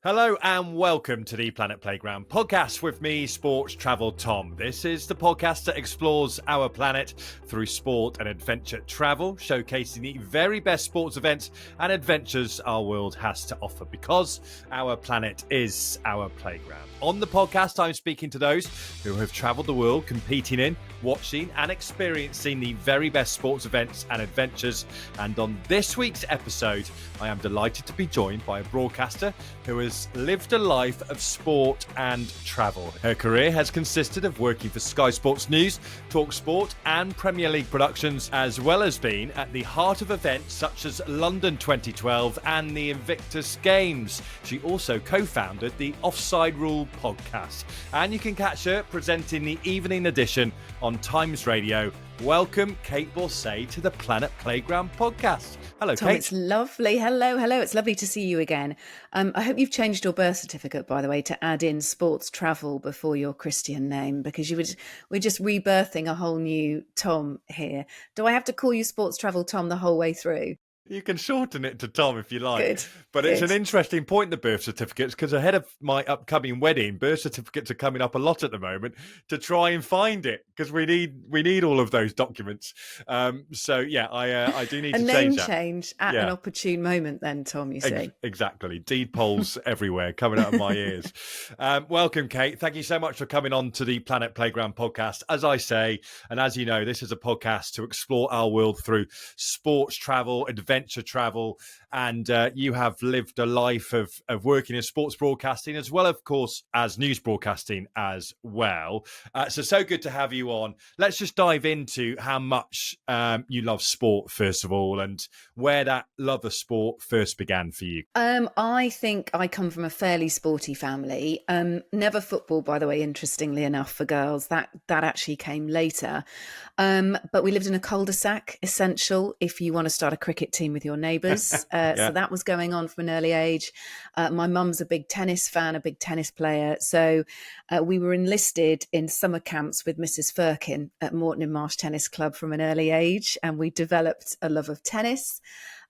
Hello and welcome to the Planet Playground podcast with me, Sports Travel Tom. This is the podcast that explores our planet through sport and adventure travel, showcasing the very best sports events and adventures our world has to offer because our planet is our playground. On the podcast, I'm speaking to those who have travelled the world competing in, watching and experiencing the very best sports events and adventures. And on this week's episode, I am delighted to be joined by a broadcaster who has lived a life of sport and travel. Her career has consisted of working for Sky Sports News, TalkSport and Premier League productions, as well as being at the heart of events such as London 2012 and the Invictus Games. She also co-founded the Offside Rule podcast, and you can catch her presenting the evening edition on Times Radio. Welcome, Kate Borsay, to the Planet Playground podcast. Hello, Tom, Kate. it's lovely. Hello. It's lovely to see you again. I hope you've changed your birth certificate, by the way, to add in sports travel before your Christian name, because we're just rebirthing a whole new Tom here. Do I have to call you sports travel Tom the whole way through? You can shorten it to Tom if you like. Good. But it's an interesting point, the birth certificates, because ahead of my upcoming wedding, birth certificates are coming up a lot at the moment to try and find it, because we need all of those documents. I do need to change that. A name change at an opportune moment then, Tom, you see. Exactly. Deed polls everywhere coming out of my ears. Welcome, Kate. Thank you so much for coming on to the Planet Playground podcast. As I say, and as you know, this is a podcast to explore our world through sports travel, adventure travel, and you have lived a life of working in sports broadcasting as well, of course, as news broadcasting as well. So good to have you on. Let's just dive into how much you love sport, first of all, and where that love of sport first began for you. I think I come from a fairly sporty family. Never football, by the way, interestingly enough, for girls. That actually came later. But we lived in a cul-de-sac, essential if you want to start a cricket team with your neighbours. So that was going on from an early age. My mum's a big tennis fan, a big tennis player. So we were enlisted in summer camps with Mrs. Firkin at Moreton in Marsh Tennis Club from an early age. And we developed a love of tennis.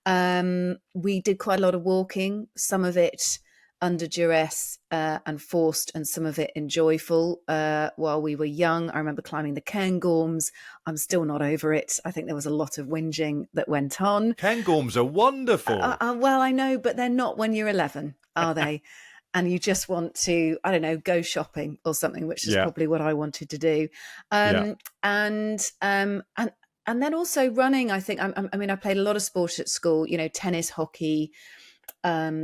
We did quite a lot of walking, some of it under duress and forced, and some of it enjoyable while we were young. I remember climbing the Cairngorms. I'm still not over it. I think there was a lot of whinging that went on. Cairngorms are wonderful. Well, I know, but they're not when you're 11, are they? And you just want to, I don't know, go shopping or something, which is probably what I wanted to do. And then also running, I think. I played a lot of sport at school, tennis, hockey,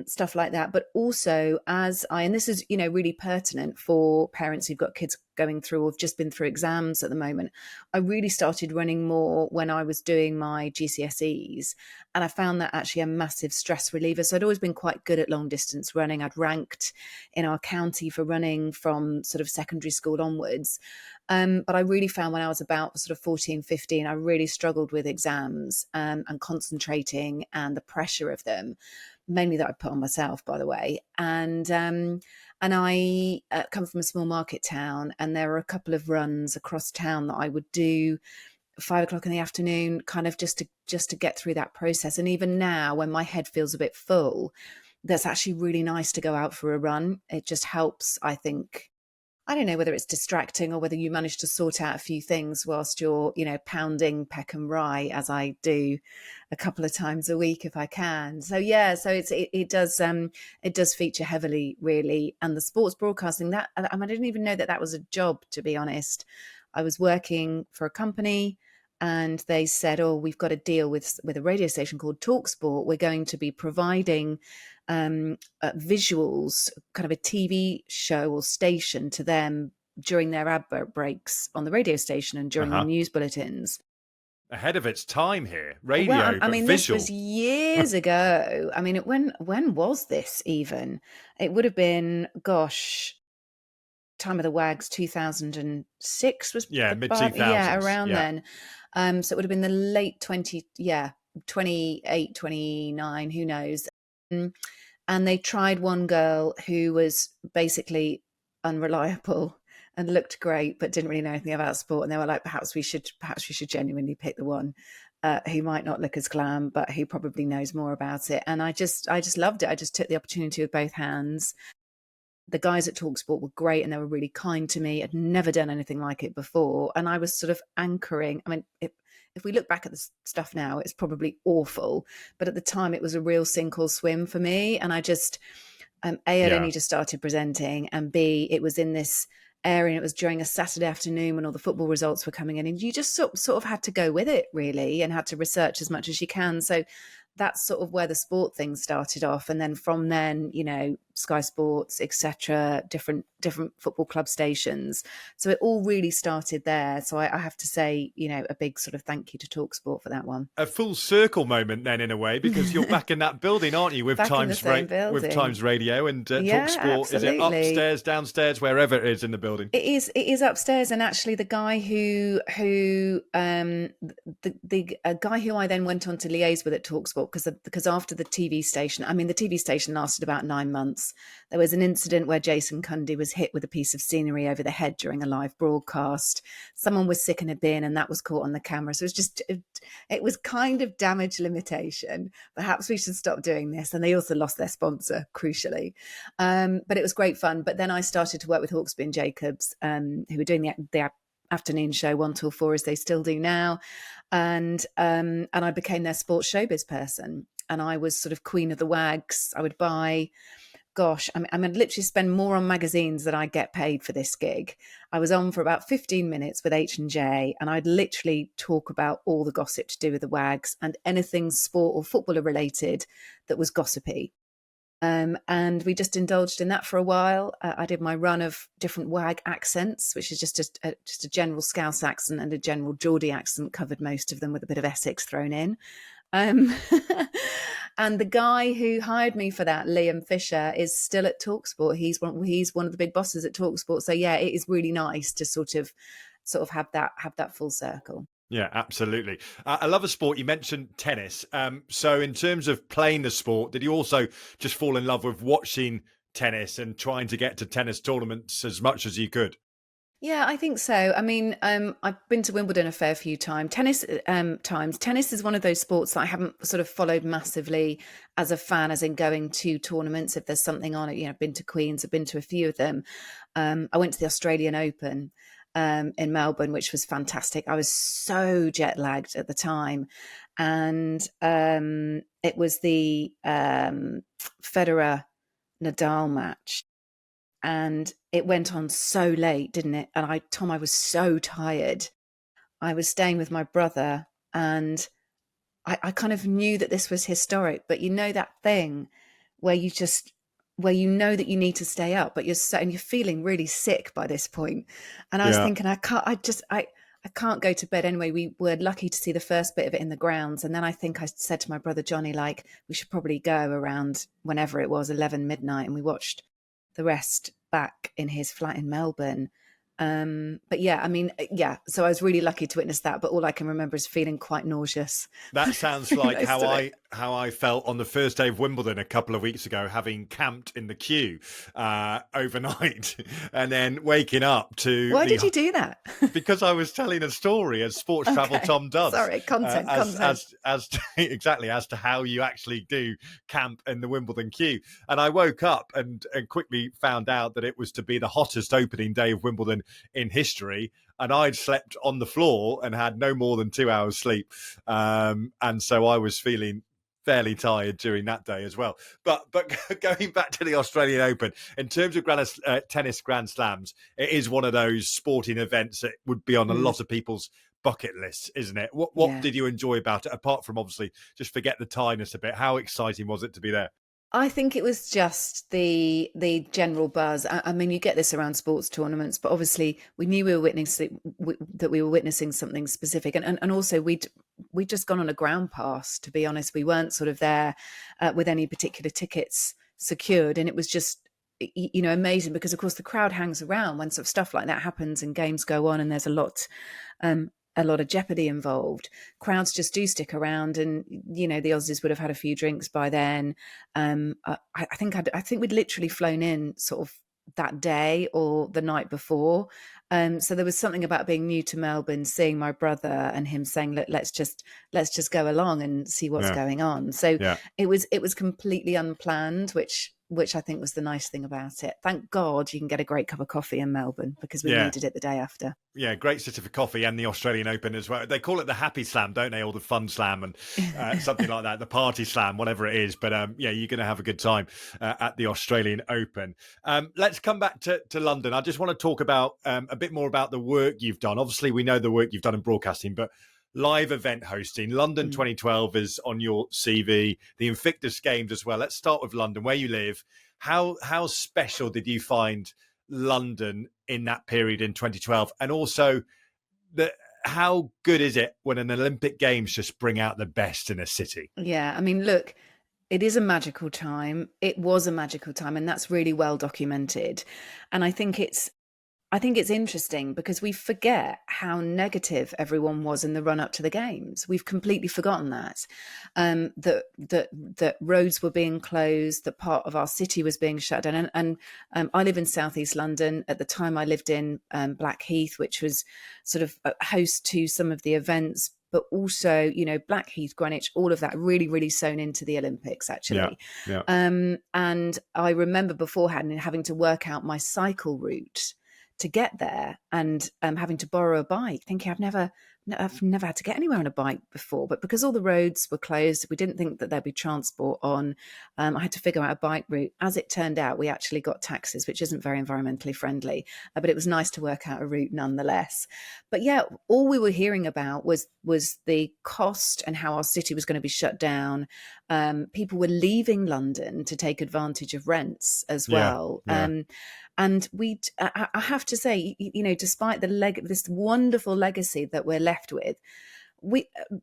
stuff like that. But also and this is, really pertinent for parents who've got kids going through or have just been through exams at the moment. I really started running more when I was doing my GCSEs, and I found that actually a massive stress reliever. So I'd always been quite good at long distance running. I'd ranked in our county for running from sort of secondary school onwards. But I really found when I was about sort of 14, 15, I really struggled with exams and concentrating and the pressure of them, mainly that I put on myself, by the way. And I come from a small market town, and there were a couple of runs across town that I would do 5 o'clock in the afternoon, kind of just to get through that process. And even now, when my head feels a bit full, that's actually really nice to go out for a run. It just helps, I think. I don't know whether it's distracting or whether you manage to sort out a few things whilst you're, pounding Peckham Rye, as I do a couple of times a week if I can. So it does feature heavily, really. And the sports broadcasting, I didn't even know that was a job, to be honest. I was working for a company, and they said, we've got a deal with a radio station called TalkSport. We're going to be providing visuals, kind of a TV show or station to them during their ad breaks on the radio station and during the news bulletins. Ahead of its time here, radio, but visual. This was years ago. When was this even? It would have been, time of the Wags, 2006 was mid-2000s. Around then. So it would have been the late 28, 29, who knows. And they tried one girl who was basically unreliable and looked great but didn't really know anything about sport, and they were like, perhaps we should genuinely pick the one who might not look as glam, but who probably knows more about it. And I just loved it. I just took the opportunity with both hands. The guys at TalkSport were great and they were really kind to me. I'd never done anything like it before. And I was sort of anchoring. I mean, if we look back at the stuff now, it's probably awful. But at the time, it was a real sink or swim for me. And I just, A, I'd only just started presenting, and B, it was in this area, and it was during a Saturday afternoon when all the football results were coming in. And you just sort of had to go with it, really, and had to research as much as you can. So that's sort of where the sport thing started off. And then from then, Sky Sports, etc., different football club stations. So it all really started there. So I have to say, a big sort of thank you to TalkSport for that one. A full circle moment then, in a way, because you're back in that building, aren't you, with Times Radio and TalkSport? Absolutely. Is it upstairs, downstairs, wherever it is in the building? It is upstairs, and actually the guy who a guy who I then went on to liaise with at TalkSport, because after the TV station, the TV station lasted about 9 months. There was an incident where Jason Cundy was hit with a piece of scenery over the head during a live broadcast. Someone was sick in a bin, and that was caught on the camera. So it was kind of damage limitation. Perhaps we should stop doing this. And they also lost their sponsor, crucially. But it was great fun. But then I started to work with Hawksby and Jacobs, who were doing the afternoon show 1 till 4, as they still do now. And I became their sports showbiz person. And I was sort of queen of the wags. I would buy... I'm going to literally spend more on magazines than I get paid for this gig. I was on for about 15 minutes with H&J, and I'd literally talk about all the gossip to do with the wags and anything sport or footballer related that was gossipy. And we just indulged in that for a while. I did my run of different wag accents, which is just a general Scouse accent and a general Geordie accent, covered most of them with a bit of Essex thrown in. And the guy who hired me for that, Liam Fisher, is still at TalkSport. He's one of the big bosses at TalkSport. So yeah, it is really nice to sort of have that full circle. Yeah, absolutely. I love a sport. You mentioned tennis. So in terms of playing the sport, did you also just fall in love with watching tennis and trying to get to tennis tournaments as much as you could? Yeah, I think so. I've been to Wimbledon a fair few times. Tennis is one of those sports that I haven't sort of followed massively as a fan, as in going to tournaments. If there's something on it, I've been to Queen's, I've been to a few of them. I went to the Australian Open in Melbourne, which was fantastic. I was so jet lagged at the time. And it was the Federer Nadal match. And it went on so late, didn't it? And I was so tired. I was staying with my brother, and I kind of knew that this was historic. But that thing where you know that you need to stay up, but you're feeling really sick by this point. And I was thinking, I can't go to bed anyway. We were lucky to see the first bit of it in the grounds, and then I think I said to my brother Johnny, like, we should probably go around whenever it was, 11 midnight, and we watched the rest back in his flat in Melbourne. But so I was really lucky to witness that, but all I can remember is feeling quite nauseous. That sounds like how I felt on the first day of Wimbledon a couple of weeks ago, having camped in the queue overnight and then waking up to... Why did you do that? Because I was telling a story, as Sports Travel Tom does. Sorry, content. Exactly, as to how you actually do camp in the Wimbledon queue. And I woke up and quickly found out that it was to be the hottest opening day of Wimbledon in history, and I'd slept on the floor and had no more than 2 hours sleep, and so I was feeling fairly tired during that day as well. But going back to the Australian Open, in terms of tennis Grand Slams, it is one of those sporting events that would be on a lot of people's bucket lists, isn't it? What did you enjoy about it, apart from obviously just forget the tiredness a bit? How exciting was it to be there? I think it was just the general buzz. You get this around sports tournaments, but obviously we knew we were witnessing something specific, and also we'd just gone on a ground pass. To be honest, we weren't sort of there with any particular tickets secured, and it was just amazing, because of course the crowd hangs around when sort of stuff like that happens and games go on, and there's a lot of jeopardy involved. Crowds just do stick around, and the Aussies would have had a few drinks by then. I think we'd literally flown in sort of that day or the night before. So there was something about being new to Melbourne, seeing my brother and him saying, "Look, let's just go along and see what's Yeah. going on." So Yeah. it was completely unplanned, which I think was the nice thing about it. Thank God you can get a great cup of coffee in Melbourne, because we Yeah. needed it the day after. Yeah, great sitter for coffee, and the Australian Open as well. They call it the happy slam, don't they? Or the fun slam, and something like that, the party slam, whatever it is. But yeah, you're going to have a good time at the Australian Open. Let's come back to London. I just want to talk about a bit more about the work you've done. Obviously, we know the work you've done in broadcasting, but live event hosting. London 2012 is on your CV, the Invictus Games as well. Let's start with London, where you live. How special did you find London in that period in 2012, and also how good is it when an Olympic Games just bring out the best in a city? Yeah, I mean, look, it is a magical time. It was a magical time, and that's really well documented. And I think it's interesting because we forget how negative everyone was in the run up to the games. We've completely forgotten that. That roads were being closed, that part of our city was being shut down. And I live in southeast London. At the time, I lived in Blackheath, which was sort of a host to some of the events, but also, Blackheath, Greenwich, all of that really, really sewn into the Olympics, actually. Yeah. And I remember beforehand having to work out my cycle route to get there, and having to borrow a bike, thinking I've never had to get anywhere on a bike before. But because all the roads were closed, we didn't think that there'd be transport on. I had to figure out a bike route. As it turned out, we actually got taxis, which isn't very environmentally friendly, but it was nice to work out a route nonetheless. But yeah, all we were hearing about was the cost and how our city was going to be shut down. People were leaving London to take advantage of rents as well. Yeah. And I have to say, despite this wonderful legacy that we're left with,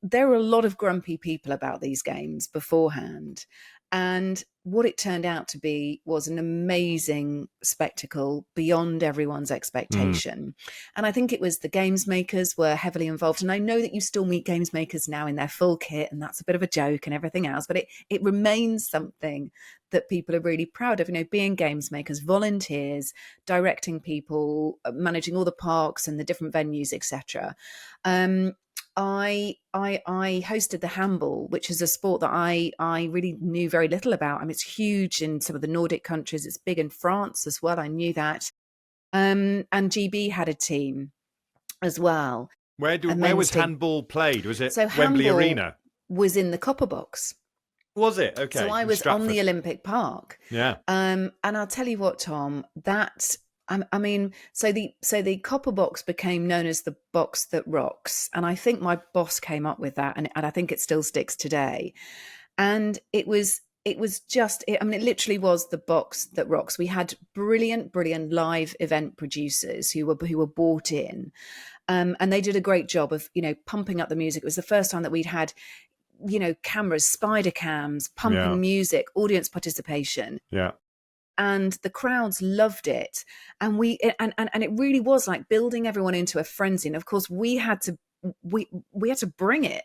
there were a lot of grumpy people about these games beforehand. And what it turned out to be was an amazing spectacle beyond everyone's expectation. And I think it was the games makers were heavily involved. And I know that you still meet games makers now in their full kit, and that's a bit of a joke and everything else, but it remains something that people are really proud of, being games makers, volunteers, directing people, managing all the parks and the different venues, etc. I hosted the handball, which is a sport that I really knew very little about. I mean, it's huge in some of the Nordic countries. It's big in France as well. I knew that. And GB had a team as well. Where was handball played? Was it so Wembley Arena? Was in the copper box. Was it? Okay. So I was on the Olympic Park. Yeah. And I'll tell you what, Tom, so the copper box became known as the box that rocks. And I think my boss came up with that, and I think it still sticks today. And it literally was the box that rocks. We had brilliant live event producers who were bought in. And they did a great job of, pumping up the music. It was the first time that we'd had, cameras, spider cams, pumping music, audience participation. Yeah. And the crowds loved it. And it really was like building everyone into a frenzy. And of course we had to bring it,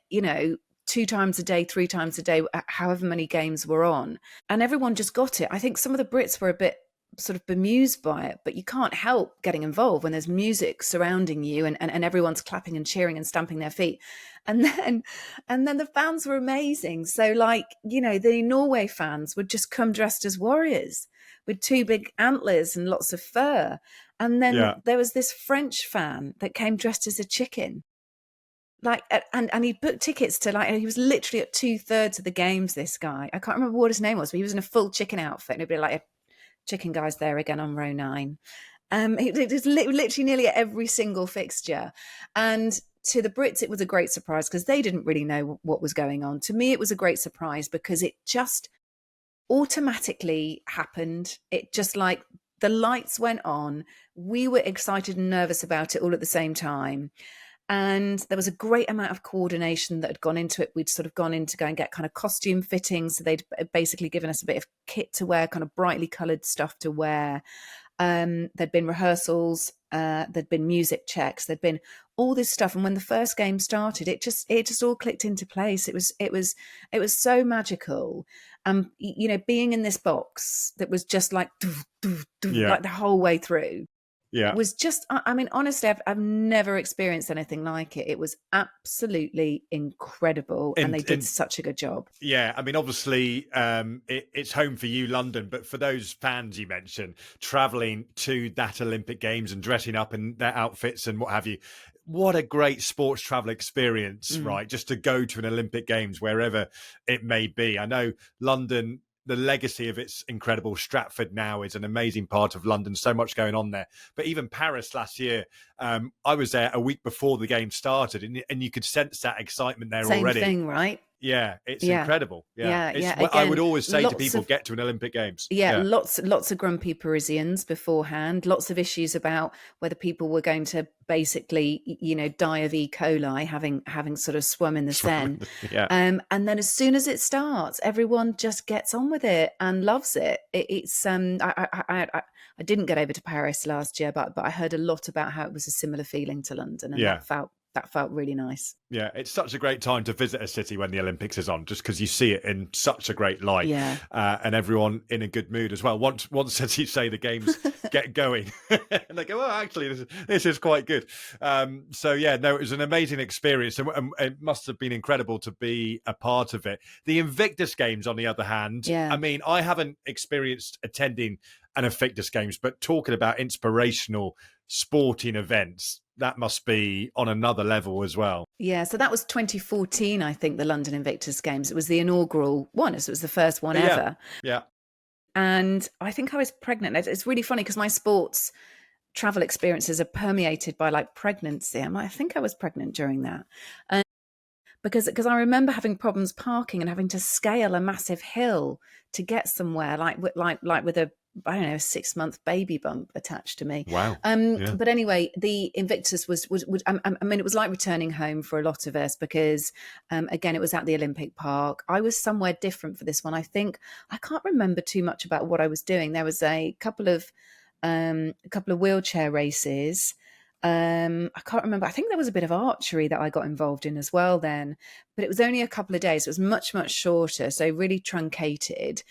2 times a day, 3 times a day, however many games were on. And everyone just got it. I think some of the Brits were a bit sort of bemused by it, but you can't help getting involved when there's music surrounding you and everyone's clapping and cheering and stamping their feet. And then the fans were amazing. So the Norway fans would just come dressed as warriors with 2 big antlers and lots of fur. And then there was this French fan that came dressed as a chicken. And he booked tickets to he was literally at 2/3 of the games, this guy. I can't remember what his name was, but he was in a full chicken outfit. And it'd be like, chicken guy's there again on row 9. It was literally nearly at every single fixture. And to the Brits, it was a great surprise because they didn't really know what was going on. To me, it was a great surprise because it just automatically happened. It just the lights went on. We were excited and nervous about it all at the same time. And there was a great amount of coordination that had gone into it. We'd sort of gone in to go and get kind of costume fitting. So they'd basically given us a bit of kit to wear, kind of brightly coloured stuff to wear. There'd been rehearsals, there'd been music checks, there'd been all this stuff. And when the first game started, it just all clicked into place. It was so magical. you know, being in this box that was just like, doof, doof, doof, Yeah. like the whole way through. Yeah. It was just, I mean, honestly, I've never experienced anything like it. It was absolutely incredible. And they did such a good job. Yeah, I mean, obviously, it's home for you, London, but for those fans you mentioned, travelling to that Olympic Games and dressing up in their outfits and what have you, what a great sports travel experience, right? Just to go to an Olympic Games, wherever it may be. I know London, the legacy of its incredible Stratford now is an amazing part of London. So much going on there. But even Paris last year, I was there a week before the game started, and you could sense that excitement there already. Same thing, right? Yeah, it's incredible. Yeah. Again, I would always say to people, get to an Olympic Games. Yeah, lots of grumpy Parisians beforehand, lots of issues about whether people were going to basically, you know, die of E. coli having sort of swum in the Seine. And then as soon as it starts, everyone just gets on with it and loves it. I didn't get over to Paris last year, but I heard a lot about how it was a similar feeling to London, and that felt really nice. Yeah, it's such a great time to visit a city when the Olympics is on, just because you see it in such a great light, and everyone in a good mood as well. Once as you say, the games get going, and they go, "Oh, actually, this is quite good." So yeah, no, it was an amazing experience, and it must have been incredible to be a part of it. The Invictus Games, on the other hand, I mean, I haven't experienced attending an Invictus Games, but talking about inspirational sporting events, that must be on another level as well. Yeah, so that was 2014, I think, the London Invictus Games. It was the inaugural one, so it was the first one ever. Yeah. And I think I was pregnant. It's really funny because my sports travel experiences are permeated by like pregnancy. I think I was pregnant during that. Because I remember having problems parking and having to scale a massive hill to get somewhere, like with a, I don't know, a 6-month baby bump attached to me. Wow. But anyway, the Invictus was I mean, it was like returning home for a lot of us because, again, it was at the Olympic Park. I was somewhere different for this one. I think I can't remember too much about what I was doing. There was a couple of wheelchair races. I can't remember. I think there was a bit of archery that I got involved in as well then, but it was only a couple of days. It was much, much shorter, so really truncated,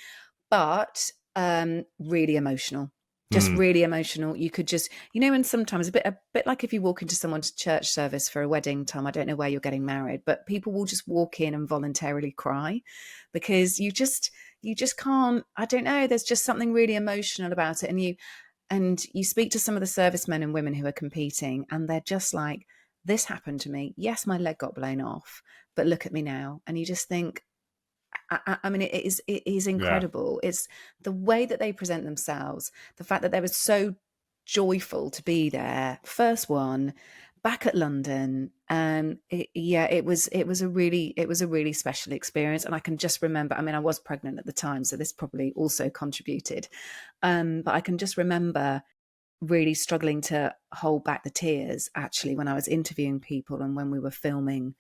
but really emotional. Just really emotional. You could just, you know, and sometimes a bit like if you walk into someone's church service for a wedding, Tom, I don't know where you're getting married, but people will just walk in and voluntarily cry because you just can't, I don't know, there's just something really emotional about it. And you speak to some of the servicemen and women who are competing and they're just like, this happened to me. Yes, my leg got blown off, but look at me now. And you just think, I mean, it is incredible. Yeah. It's the way that they present themselves, the fact that they were so joyful to be there. First one, back at London. It was a really special experience. And I can just remember, I mean, I was pregnant at the time, so this probably also contributed. But I can just remember really struggling to hold back the tears, actually, when I was interviewing people and when we were filming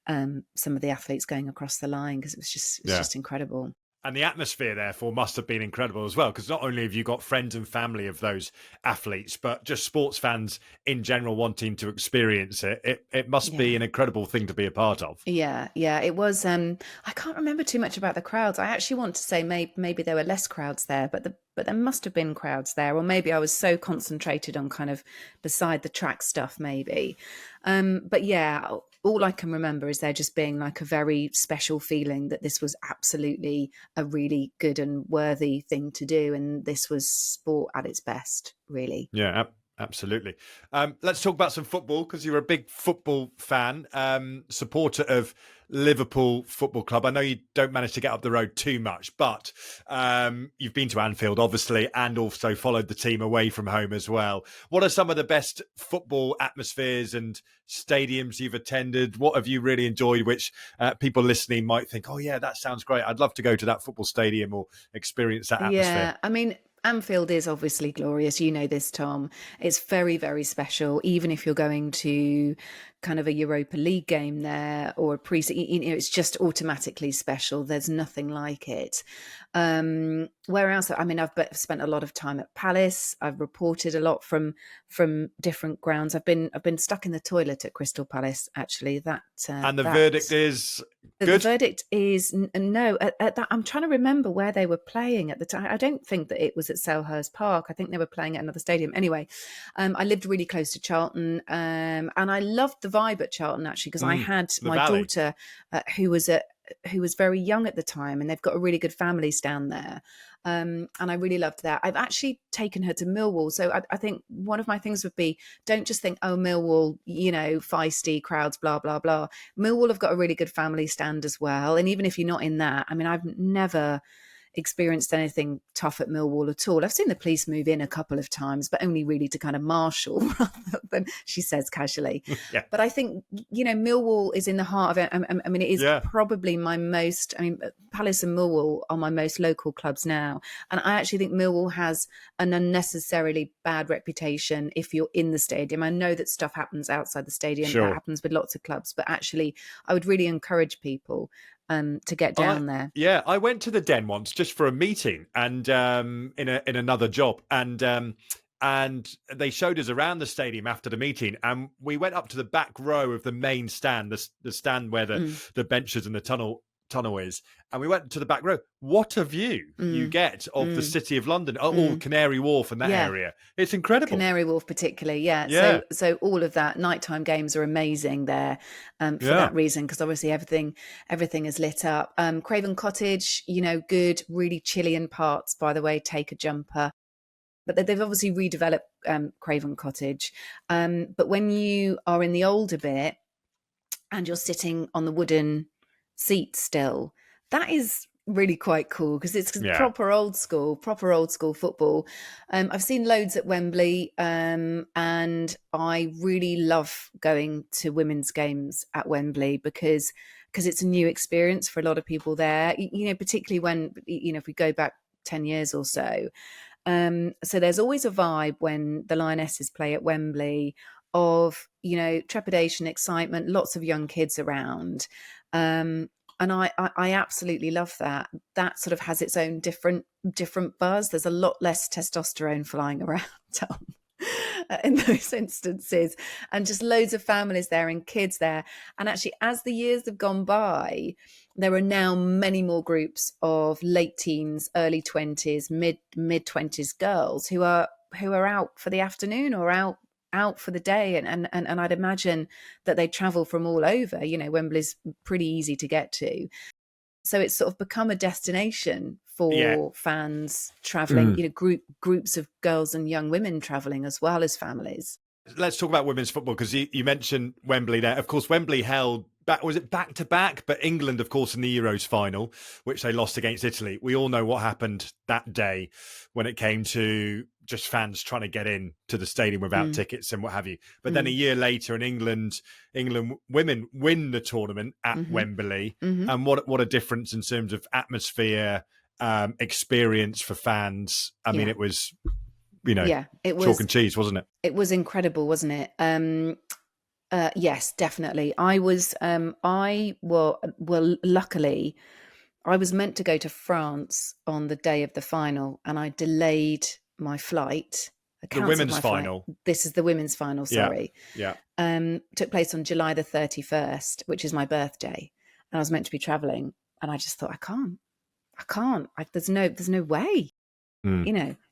some of the athletes going across the line, because it was just incredible. And the atmosphere, therefore, must have been incredible as well, because not only have you got friends and family of those athletes, but just sports fans in general wanting to experience it. It must be an incredible thing to be a part of. Yeah, it was. I can't remember too much about the crowds. I actually want to say maybe there were less crowds there, but there must have been crowds there, or maybe I was so concentrated on kind of beside the track stuff, maybe. But yeah, all I can remember is there just being like a very special feeling that this was absolutely a really good and worthy thing to do. And this was sport at its best, really. Yeah, absolutely. Let's talk about some football, because you're a big football fan, supporter of Liverpool Football Club. I know you don't manage to get up the road too much, but you've been to Anfield, obviously, and also followed the team away from home as well. What are some of the best football atmospheres and stadiums you've attended? What have you really enjoyed, which people listening might think, oh yeah, that sounds great, I'd love to go to that football stadium or experience that atmosphere? Yeah, I mean, Anfield is obviously glorious. You know this, Tom. It's very, very special. Even if you're going to kind of a Europa League game there or a it's just automatically special. There's nothing like it. Where else? I mean, I've spent a lot of time at Palace. I've reported a lot from different grounds. I've been stuck in the toilet at Crystal Palace, actually. And the verdict is good? The verdict is no. At that, I'm trying to remember where they were playing at the time. I don't think that it was at Selhurst Park. I think they were playing at another stadium. Anyway, I lived really close to Charlton, and I loved the vibe at Charlton, actually, because I had my daughter who was very young at the time, and they've got a really good families down there. And I really loved that. I've actually taken her to Millwall. So I think one of my things would be, don't just think, oh, Millwall, feisty crowds, blah, blah, blah. Millwall have got a really good family stand as well. And even if you're not in that, I mean, I've never experienced anything tough at Millwall at all. I've seen the police move in a couple of times, but only really to kind of marshal rather than, she says casually. Yeah. But I think, Millwall is in the heart of it. I mean, it is probably Palace and Millwall are my most local clubs now. And I actually think Millwall has an unnecessarily bad reputation if you're in the stadium. I know that stuff happens outside the stadium. Sure. That happens with lots of clubs. But actually, I would really encourage people to get down there. Yeah, I went to the Den once just for a meeting and in another job, and they showed us around the stadium after the meeting, and we went up to the back row of the main stand, the stand where the benches and the tunnel is, and we went to the back row. What a view you get of the City of London, all Canary Wharf and that area. It's incredible. Canary Wharf particularly, yeah. So all of that, nighttime games are amazing there for that reason, because obviously everything is lit up. Craven Cottage, good, really Chilean parts, by the way, take a jumper. But they've obviously redeveloped Craven Cottage. But when you are in the older bit and you're sitting on the wooden seat still, that is really quite cool, because it's proper old school football. I've seen loads at Wembley, and I really love going to women's games at Wembley because it's a new experience for a lot of people there, particularly when, if we go back 10 years or so. So there's always a vibe when the Lionesses play at Wembley of, trepidation, excitement, lots of young kids around. And I absolutely love that. That sort of has its own different buzz. There's a lot less testosterone flying around, Tom, in those instances, and just loads of families there and kids there. And actually, as the years have gone by, there are now many more groups of late teens, early 20s, mid 20s girls who are out for the afternoon or out for the day, and I'd imagine that they travel from all over. Wembley's pretty easy to get to, so it's sort of become a destination for fans traveling. Groups of girls and young women traveling as well as families. Let's talk about women's football, because you mentioned Wembley there. Of course, Wembley held back to back, but England, of course, in the Euros final, which they lost against Italy. We all know what happened that day when it came to just fans trying to get in to the stadium without tickets and what have you. But then a year later, in England women win the tournament at Wembley, and what a difference in terms of atmosphere, experience for fans. I mean, it was. It was chalk and cheese, wasn't it? It was incredible, wasn't it? Yes, definitely. I was. Luckily, I was meant to go to France on the day of the final, and I delayed my flight. The women's final. This is the women's final. Sorry. Yeah. Took place on July the 31st, which is my birthday, and I was meant to be traveling, and I just thought, I can't. There's no way.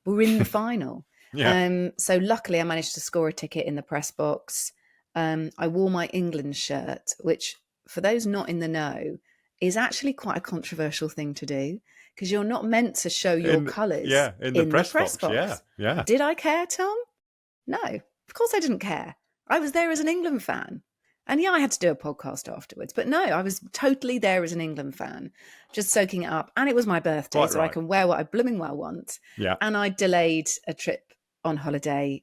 We're in the final. So luckily I managed to score a ticket in the press box. I wore my England shirt, which for those not in the know is actually quite a controversial thing to do, because you're not meant to show your colours in the press box. Yeah. Did I care, Tom? No, of course I didn't care. I was there as an England fan. And I had to do a podcast afterwards. But no, I was totally there as an England fan, just soaking it up. And it was my birthday, I can wear what I blooming well want. Yeah. And I delayed a trip on holiday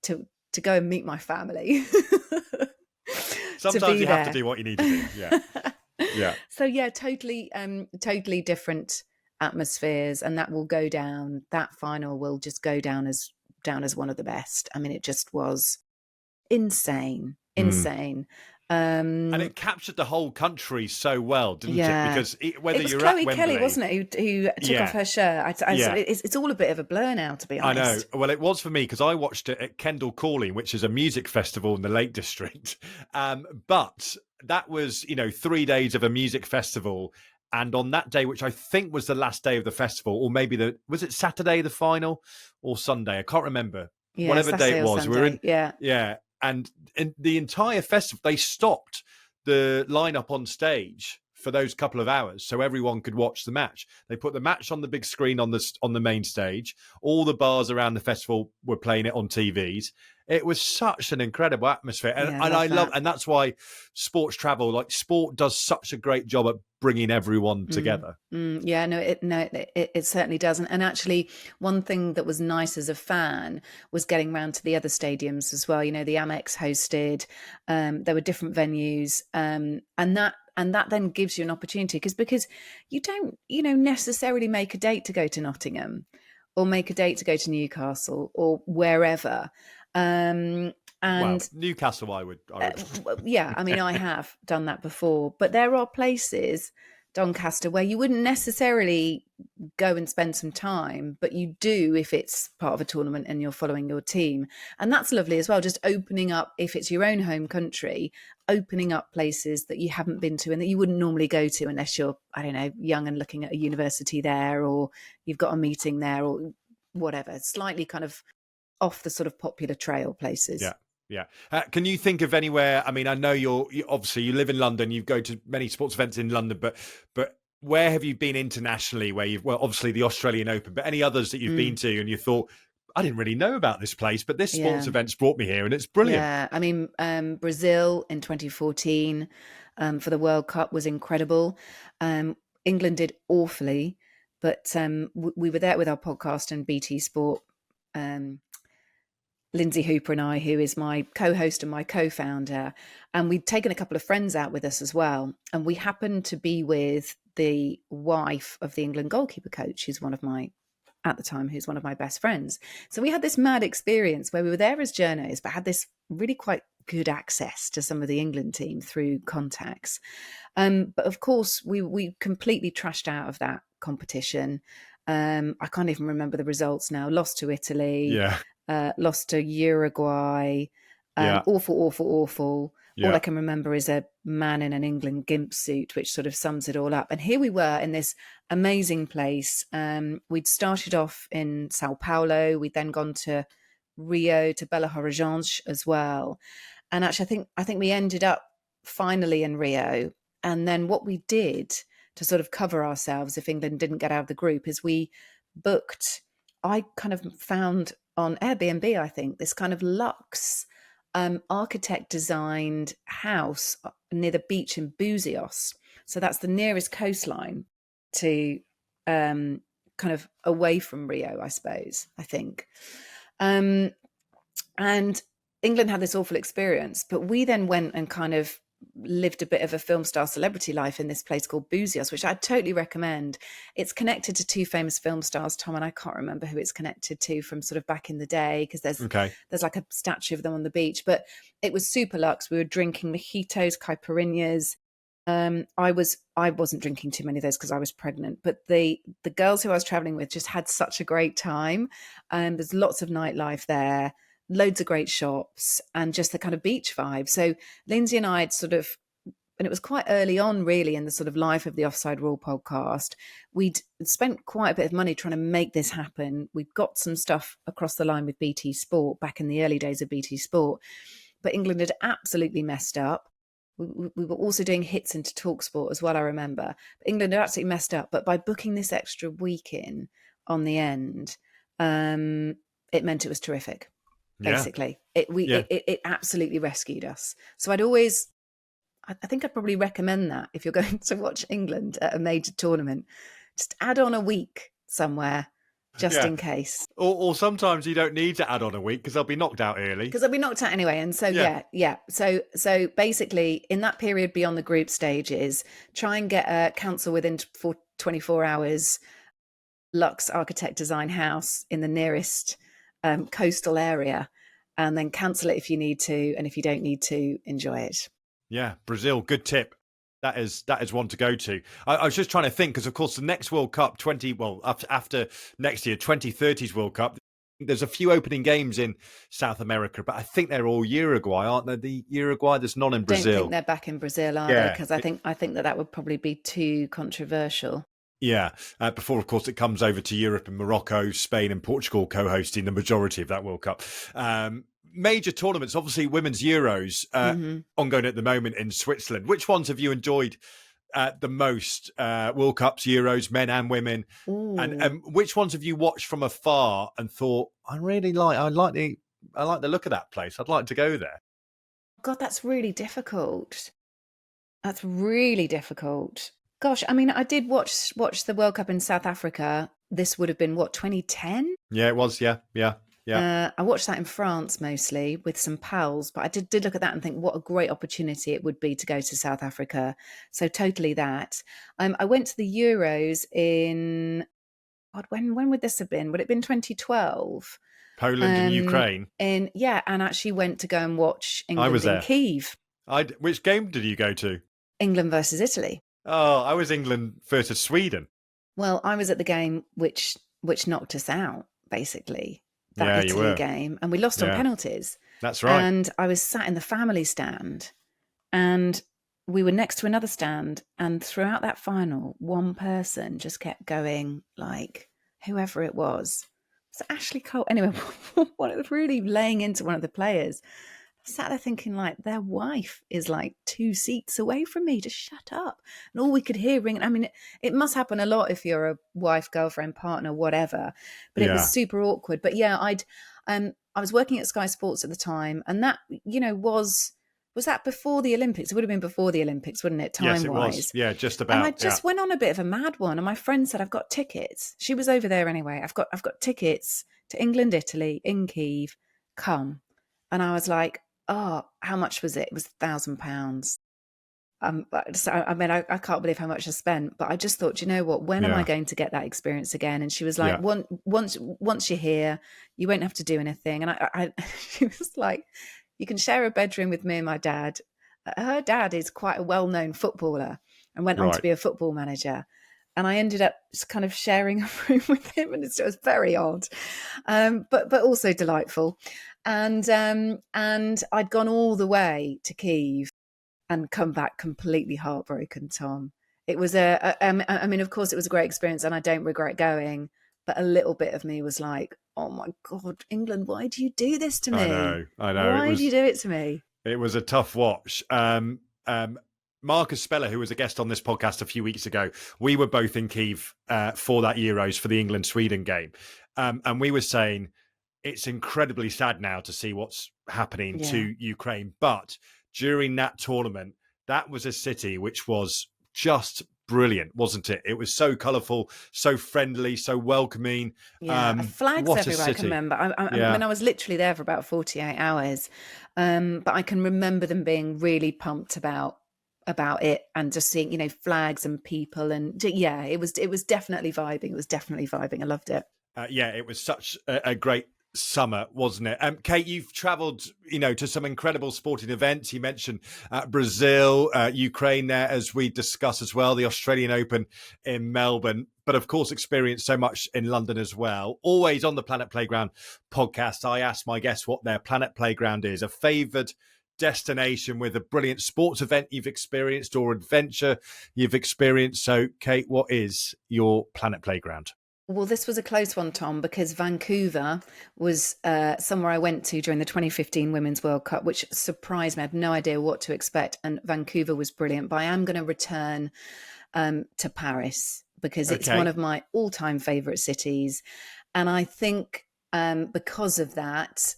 to go and meet my family. Sometimes you have to do what you need to do. Yeah. Yeah. So totally different atmospheres, and that will go down. That final will just go down as one of the best. I mean, it just was insane. insane. And it captured the whole country so well, didn't it? Because whether it was you're Chloe at Wembley, Kelly, wasn't it, who took off her shirt? It's all a bit of a blur now, to be honest. I know. Well, it was for me because I watched it at Kendal Calling, which is a music festival in the Lake District. But that was, 3 days of a music festival. And on that day, which I think was the last day of the festival, or maybe was it Saturday, the final, or Sunday? I can't remember. Yeah, whatever Saturday day it was. Sunday. Yeah. And in the entire festival, they stopped the lineup on stage for those couple of hours so everyone could watch the match. They put the match on the big screen on the main stage. All the bars around the festival were playing it on TVs. It was such an incredible atmosphere. And I love, and that's why sports travel, like sport does such a great job at bringing everyone together. Yeah, it certainly doesn't. And actually, one thing that was nice as a fan was getting around to the other stadiums as well. The Amex hosted, there were different venues, and that then gives you an opportunity because you don't, necessarily make a date to go to Nottingham or make a date to go to Newcastle or wherever. And Newcastle, I would. Yeah, I mean, I have done that before, but there are places, Doncaster, where you wouldn't necessarily go and spend some time, but you do if it's part of a tournament and you're following your team. And that's lovely as well, just opening up, if it's your own home country, opening up places that you haven't been to and that you wouldn't normally go to unless you're, I don't know, young and looking at a university there, or you've got a meeting there, or whatever, slightly kind of off the sort of popular trail places. Yeah. Can you think of anywhere? I mean, I know you obviously you live in London. You go to many sports events in London, but where have you been internationally? Where obviously the Australian Open, but any others that you've been to and you thought, I didn't really know about this place, but this sports event's brought me here and it's brilliant. Yeah, I mean, Brazil in 2014 for the World Cup was incredible. England did awfully, but we were there with our podcast and BT Sport. Lindsay Hooper and I, who is my co-host and my co-founder, and we'd taken a couple of friends out with us as well. And we happened to be with the wife of the England goalkeeper coach, who's one of my best friends. So we had this mad experience where we were there as journos, but had this really quite good access to some of the England team through contacts. But of course, we completely trashed out of that competition. I can't even remember the results now. Lost to Italy. Yeah. Lost to Uruguay. Awful. Yeah. All I can remember is a man in an England gimp suit, which sort of sums it all up. And here we were in this amazing place. We'd started off in Sao Paulo. We'd then gone to Rio, to Belo Horizonte as well. And actually, I think we ended up finally in Rio. And then what we did to sort of cover ourselves if England didn't get out of the group is we booked, I kind of found on Airbnb, I think, this kind of luxe architect designed house near the beach in Buzios. So that's the nearest coastline to kind of away from Rio, I suppose, I think. And England had this awful experience, but we then went and kind of lived a bit of a film star celebrity life in this place called Buzios, which I'd totally recommend. It's connected to two famous film stars, Tom, and I can't remember who it's connected to from sort of back in the day, because there's like a statue of them on the beach. But it was super luxe. We were drinking mojitos, caipirinhas. I wasn't drinking too many of those because I was pregnant, but the girls who I was traveling with just had such a great time. There's lots of nightlife there, loads of great shops, and just the kind of beach vibe. So Lindsay and I had sort of, and it was quite early on really in the sort of life of the Offside Rule podcast, we'd spent quite a bit of money trying to make this happen. We'd got some stuff across the line with BT Sport back in the early days of BT Sport, but England had absolutely messed up. We were also doing hits into TalkSport as well, I remember. But England had absolutely messed up, but by booking this extra week in on the end, it meant it was terrific. Basically, it absolutely rescued us. So I think I'd probably recommend that if you're going to watch England at a major tournament, just add on a week somewhere just in case. Or sometimes you don't need to add on a week because they'll be knocked out early. Because they'll be knocked out anyway. And so, So basically, in that period beyond the group stages, try and get a council within 24 hours luxe architect design house in the nearest coastal area, and then cancel it if you need to. And if you don't need to, enjoy it. Yeah, Brazil, good tip. That is one to go to. I was just trying to think, because of course the next World Cup, after next year, 2030's World Cup, there's a few opening games in South America, but I think they're all Uruguay, aren't they? The Uruguay, there's none in Brazil. Don't think they're back in Brazil, are they? Because I think that would probably be too controversial. Yeah, before, of course, it comes over to Europe and Morocco, Spain and Portugal co-hosting the majority of that World Cup. Major tournaments, obviously Women's Euros ongoing at the moment in Switzerland. Which ones have you enjoyed the most? World Cups, Euros, men and women. Ooh. And which ones have you watched from afar and thought, I like the look of that place. I'd like to go there. God, that's really difficult. Gosh, I mean, I did watch the World Cup in South Africa. This would have been, 2010? Yeah, it was. Yeah. I watched that in France mostly with some pals, but I did look at that and think what a great opportunity it would be to go to South Africa. So totally that. I went to the Euros in, God, when would this have been? Would it have been 2012? Poland and Ukraine. And actually went to go and watch England in Kyiv. Which game did you go to? England versus Italy. Oh, I was England versus Sweden. Well, I was at the game which knocked us out, basically. That Italy game, and we lost on penalties. That's right. And I was sat in the family stand, and we were next to another stand, and throughout that final, one person just kept going, like, whoever it was. Ashley Cole. Anyway, one of really laying into one of the players. I sat there thinking, like, their wife is like 2 seats away from me. Just shut up. And all we could hear ringing. I mean, it must happen a lot if you're a wife, girlfriend, partner, whatever. But it was super awkward. But yeah, I was working at Sky Sports at the time, and that, was that before the Olympics? It would have been before the Olympics, wouldn't it? Time-wise. Yes, it was. Yeah, just about. And I just went on a bit of a mad one. And my friend said, I've got tickets. She was over there anyway. I've got tickets to England, Italy, in Kyiv. Come. And I was like, oh, how much was it? It was £1,000. So I mean, I can't believe how much I spent, but I just thought, you know what? When am I going to get that experience again? And she was like, once you're here, you won't have to do anything. And she was like, you can share a bedroom with me and my dad. Her dad is quite a well-known footballer and went on to be a football manager. And I ended up just kind of sharing a room with him, and it was very odd, but also delightful. And I'd gone all the way to Kyiv and come back completely heartbroken, Tom. It was I mean, of course, it was a great experience, and I don't regret going. But a little bit of me was like, "Oh my God, England! Why do you do this to me? I know. Why do you do it to me?" It was a tough watch. Marcus Speller, who was a guest on this podcast a few weeks ago, we were both in Kyiv for that Euros, for the England-Sweden game. And we were saying it's incredibly sad now to see what's happening to Ukraine. But during that tournament, that was a city which was just brilliant, wasn't it? It was so colourful, so friendly, so welcoming. Yeah, flags everywhere, I can remember. I mean, I was literally there for about 48 hours. But I can remember them being really pumped about it, and just seeing, flags and people, and it was definitely vibing. It was definitely vibing. I loved it. It was such a great summer, wasn't it? Kate, you've travelled, to some incredible sporting events. You mentioned Brazil, Ukraine there, as we discussed as well, the Australian Open in Melbourne, but of course experienced so much in London as well. Always on the Planet Playground podcast, I ask my guests what their Planet Playground is, a favoured destination with a brilliant sports event you've experienced or adventure you've experienced. So, Kate, what is your Planet Playground? Well, this was a close one, Tom, because Vancouver was somewhere I went to during the 2015 Women's World Cup, which surprised me. I had no idea what to expect. And Vancouver was brilliant. But I am going to return to Paris because it's one of my all-time favourite cities. And I think because of that,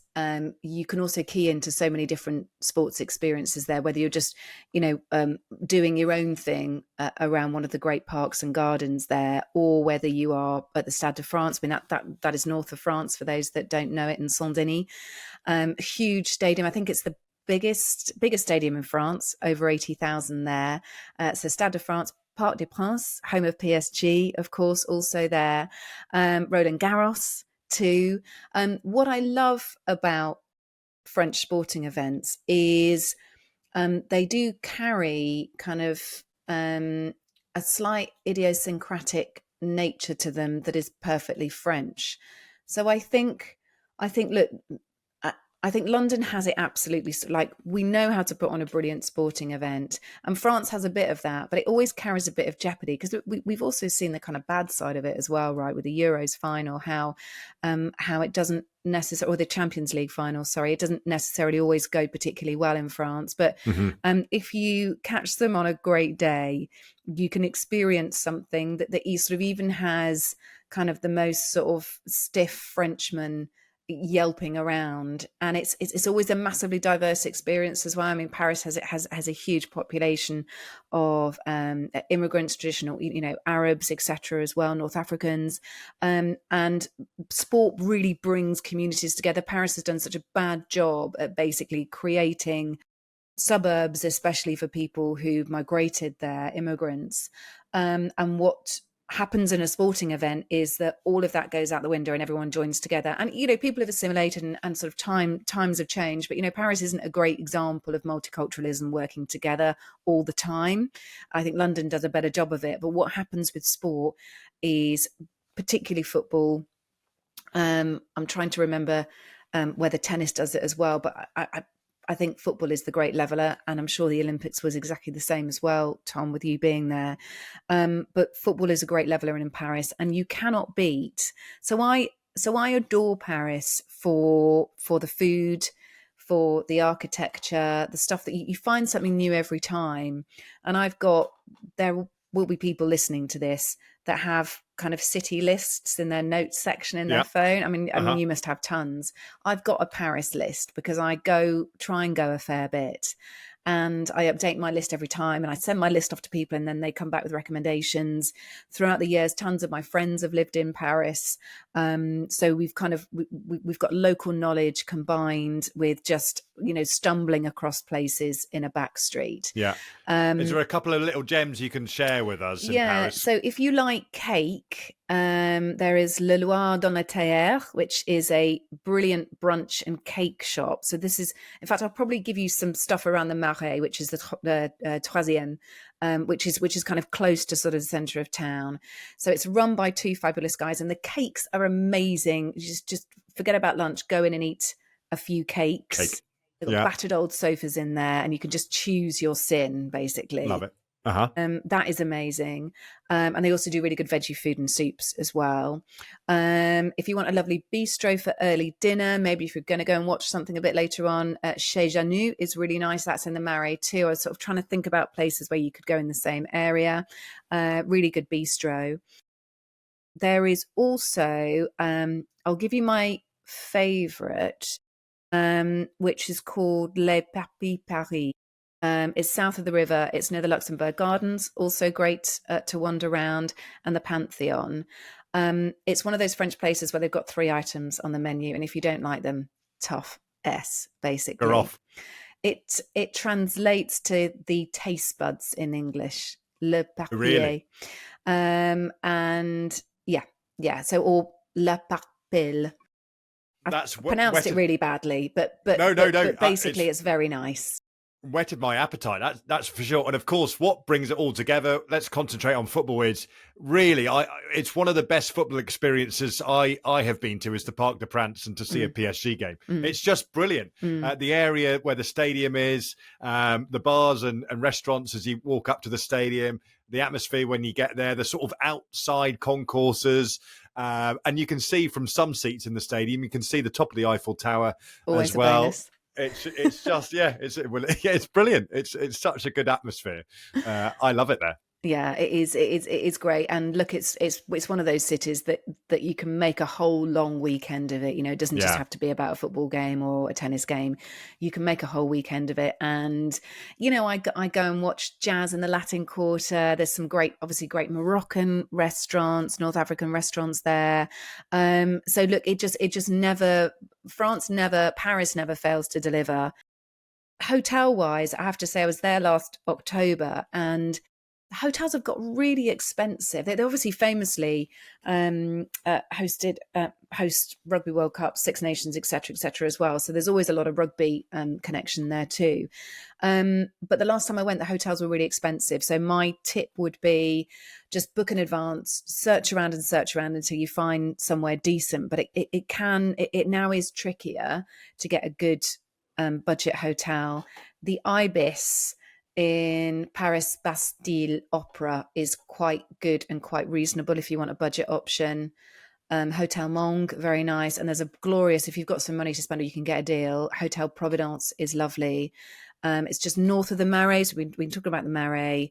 you can also key into so many different sports experiences there, whether you're just, doing your own thing around one of the great parks and gardens there, or whether you are at the Stade de France. I mean, that is north of France for those that don't know it, in Saint-Denis. Huge stadium. I think it's the biggest stadium in France, over 80,000 there. So Stade de France, Parc des Princes, home of PSG, of course, also there. Roland Garros too. What I love about French sporting events is they do carry kind of a slight idiosyncratic nature to them that is perfectly French. So look, I think London has it absolutely, like, we know how to put on a brilliant sporting event, and France has a bit of that, but it always carries a bit of jeopardy because we've also seen the kind of bad side of it as well, right? With the Euros final, how it doesn't necessarily, or the Champions League final, sorry, it doesn't necessarily always go particularly well in France. But if you catch them on a great day, you can experience something that sort of even has kind of the most sort of stiff Frenchman yelping around, and it's always a massively diverse experience as well. I mean, Paris has a huge population of immigrants, traditional, Arabs, etc., as well, North Africans, and sport really brings communities together. Paris has done such a bad job at basically creating suburbs, especially for people who migrated there, immigrants, and what happens in a sporting event is that all of that goes out the window and everyone joins together. And people have assimilated and sort of times have changed, but Paris isn't a great example of multiculturalism working together all the time. I think London does a better job of it. But what happens with sport is, particularly football, I'm trying to remember whether tennis does it as well, but I think football is the great leveler, and I'm sure the Olympics was exactly the same as well, Tom, with you being there. But football is a great leveler in Paris, and you cannot beat. So I adore Paris for the food, for the architecture, the stuff that you find something new every time. And there will be people listening to this that have kind of city lists in their notes section in their phone. I mean, you must have tons. I've got a Paris list because I try and go a fair bit. And I update my list every time, and I send my list off to people, and then they come back with recommendations. Throughout the years, tons of my friends have lived in Paris. So we've got local knowledge combined with just, stumbling across places in a back street. Yeah. Is there a couple of little gems you can share with us in Paris? So if you like cake, there is Le Loir dans la Théière, which is a brilliant brunch and cake shop. So this is, in fact, I'll probably give you some stuff around the Marais, which is the Troisième, which is kind of close to sort of the centre of town. So it's run by two fabulous guys, and the cakes are amazing. You just forget about lunch, go in and eat a few cakes. They've got battered old sofas in there, and you can just choose your sin, basically. Love it. That is amazing. And they also do really good veggie food and soups as well. If you want a lovely bistro for early dinner, maybe if you're going to go and watch something a bit later on, Chez Janu is really nice. That's in the Marais too. I was sort of trying to think about places where you could go in the same area. Really good bistro. There is also, I'll give you my favourite, which is called Les Papis Paris. It's south of the river. It's near the Luxembourg Gardens, also great to wander around, and the Pantheon. It's one of those French places where they've got 3 items on the menu, and if you don't like them, tough S, basically. They're off. It translates to the taste buds in English, le papier. Really? And yeah. So, or la parpille. I've pronounced it really badly, but no. Basically, it's very nice. Whetted my appetite, that's for sure. And of course, what brings it all together, let's concentrate on football, is really, it's one of the best football experiences I have been to, is the Parc des Princes and to see a PSG game. It's just brilliant. The area where the stadium is, the bars and restaurants as you walk up to the stadium, the atmosphere when you get there, the sort of outside concourses, and you can see from some seats in the stadium, you can see the top of the Eiffel Tower Always as well. It's just it's brilliant. It's such a good atmosphere. I love it there. Yeah, it is great. And look, it's one of those cities that you can make a whole long weekend of it. It doesn't just have to be about a football game or a tennis game. You can make a whole weekend of it. And I go and watch jazz in the Latin Quarter. There's some great Moroccan restaurants, North African restaurants there. So look, Paris never fails to deliver. Hotel wise, I have to say, I was there last October, and hotels have got really expensive. They obviously famously host Rugby World Cup, Six Nations, etc., as well. So there's always a lot of rugby connection there too. But the last time I went, the hotels were really expensive. So my tip would be just book in advance, search around until you find somewhere decent. But it now is trickier to get a good budget hotel. The Ibis in Paris Bastille Opera is quite good and quite reasonable if you want a budget option. Hotel Monge, very nice. And there's a glorious, if you've got some money to spend or you can get a deal, Hotel Providence is lovely. It's just north of the Marais. So we've been talking about the Marais.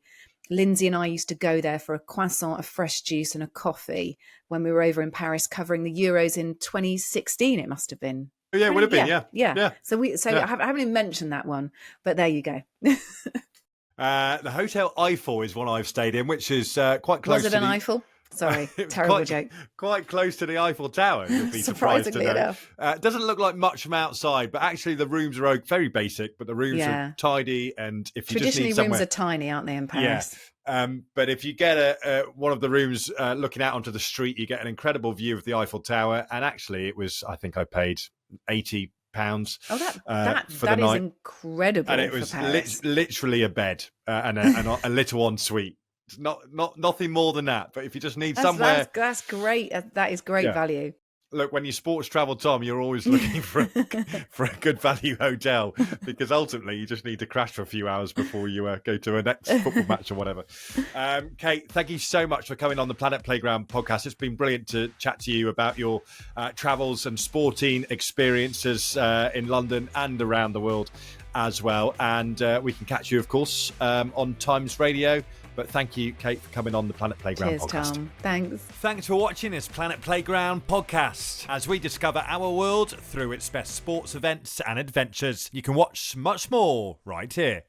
Lindsay and I used to go there for a croissant, a fresh juice and a coffee when we were over in Paris covering the Euros in 2016, it must have been. Yeah, it would have been, yeah. So I haven't even mentioned that one, but there you go. The Hotel Eiffel is one I've stayed in, which is quite close. Was it an Eiffel? Sorry, terrible joke. Quite close to the Eiffel Tower, you'll be surprised to know. Enough. It doesn't look like much from outside, but actually the rooms are very basic, but the rooms are tidy. And if you just need somewhere... rooms are tiny, aren't they, in Paris? Yeah. But if you get one of the rooms looking out onto the street, you get an incredible view of the Eiffel Tower. And actually I think I paid £80 Oh, that is incredible. And it was literally a bed and a little ensuite. Nothing more than that. But if you just need somewhere, that's great. That is great value. Look, when you sports travel, Tom, you're always looking for a good value hotel, because ultimately you just need to crash for a few hours before you go to a next football match or whatever. Kate, thank you so much for coming on the Planet Playground podcast. It's been brilliant to chat to you about your travels and sporting experiences in London and around the world as well. And we can catch you, of course, on Times Radio. But thank you, Kate, for coming on the Planet Playground podcast. Cheers, Tom. Thanks. Thanks for watching this Planet Playground podcast. As we discover our world through its best sports events and adventures, you can watch much more right here.